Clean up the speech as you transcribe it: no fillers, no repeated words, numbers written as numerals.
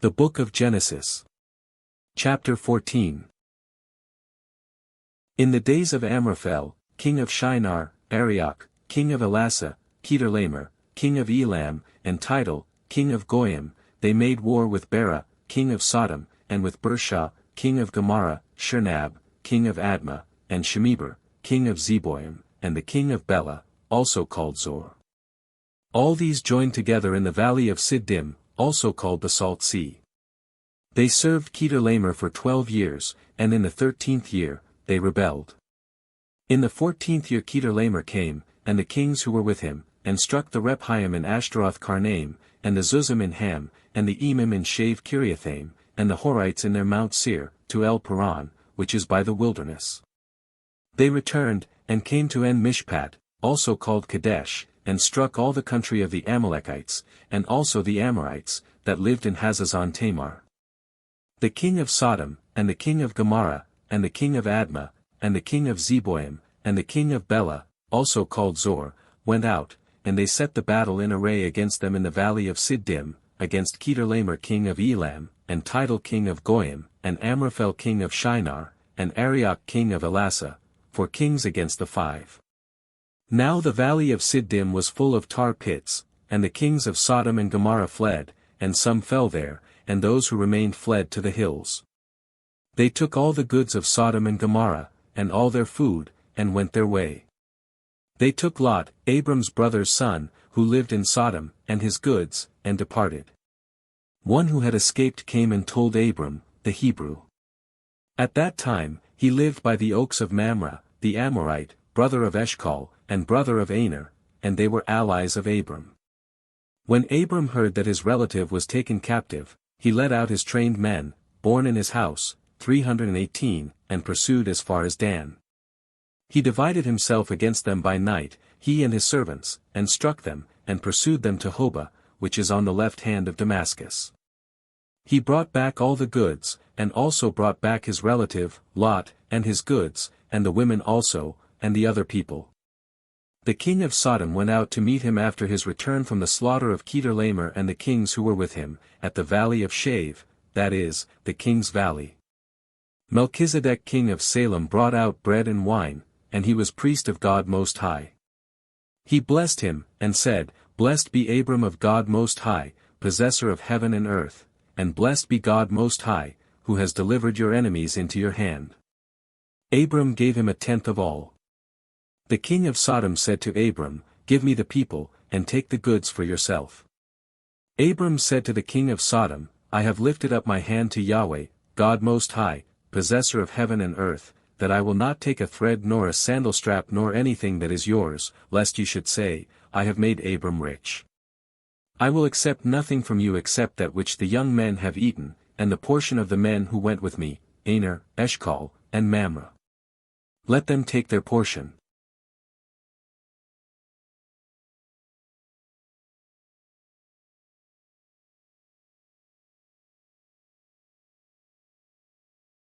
The Book of Genesis. Chapter 14. In the days of Amraphel, king of Shinar, Arioch, king of Elasa, Kedorlaomer, king of Elam, and Tidal, king of Goyim, they made war with Bera, king of Sodom, and with Bersha, king of Gomorrah, Shernab, king of Admah, and Shemeber, king of Zeboim, and the king of Bela, also called Zor. All these joined together in the valley of Siddim, also called the Salt Sea. They served Kedorlaomer for 12 years, and in the 13th year, they rebelled. In the 14th year Kedorlaomer came, and the kings who were with him, and struck the Rephaim in Ashtaroth Karnaim, and the Zuzim in Ham, and the Emim in Shave Kiriathaim, and the Horites in their Mount Seir, to El Paran, which is by the wilderness. They returned, and came to En Mishpat, also called Kadesh, and struck all the country of the Amalekites, and also the Amorites, that lived in Hazazon Tamar. The king of Sodom, and the king of Gomorrah, and the king of Admah, and the king of Zeboim, and the king of Bela, also called Zor, went out, and they set the battle in array against them in the valley of Siddim, against Kedorlaomer king of Elam, and Tidal king of Goyim, and Amraphel king of Shinar, and Arioch king of Elasa, for kings against the five. Now the valley of Siddim was full of tar pits, and the kings of Sodom and Gomorrah fled, and some fell there, and those who remained fled to the hills. They took all the goods of Sodom and Gomorrah, and all their food, and went their way. They took Lot, Abram's brother's son, who lived in Sodom, and his goods, and departed. One who had escaped came and told Abram, the Hebrew. At that time, he lived by the oaks of Mamre, the Amorite, brother of Eshcol, and brother of Aner, and they were allies of Abram. When Abram heard that his relative was taken captive, he led out his trained men, born in his house, 318, and pursued as far as Dan. He divided himself against them by night, he and his servants, and struck them, and pursued them to Hobah, which is on the left hand of Damascus. He brought back all the goods, and also brought back his relative, Lot, and his goods, and the women also, and the other people. The king of Sodom went out to meet him after his return from the slaughter of Kedorlaomer and the kings who were with him, at the valley of Shave, that is, the king's valley. Melchizedek king of Salem brought out bread and wine, and he was priest of God Most High. He blessed him, and said, Blessed be Abram of God Most High, possessor of heaven and earth, and blessed be God Most High, who has delivered your enemies into your hand. Abram gave him a tenth of all. The king of Sodom said to Abram, Give me the people, and take the goods for yourself. Abram said to the king of Sodom, I have lifted up my hand to Yahweh, God Most High, possessor of heaven and earth, that I will not take a thread nor a sandal strap nor anything that is yours, lest you should say, I have made Abram rich. I will accept nothing from you except that which the young men have eaten, and the portion of the men who went with me, Aner, Eshcol, and Mamre. Let them take their portion.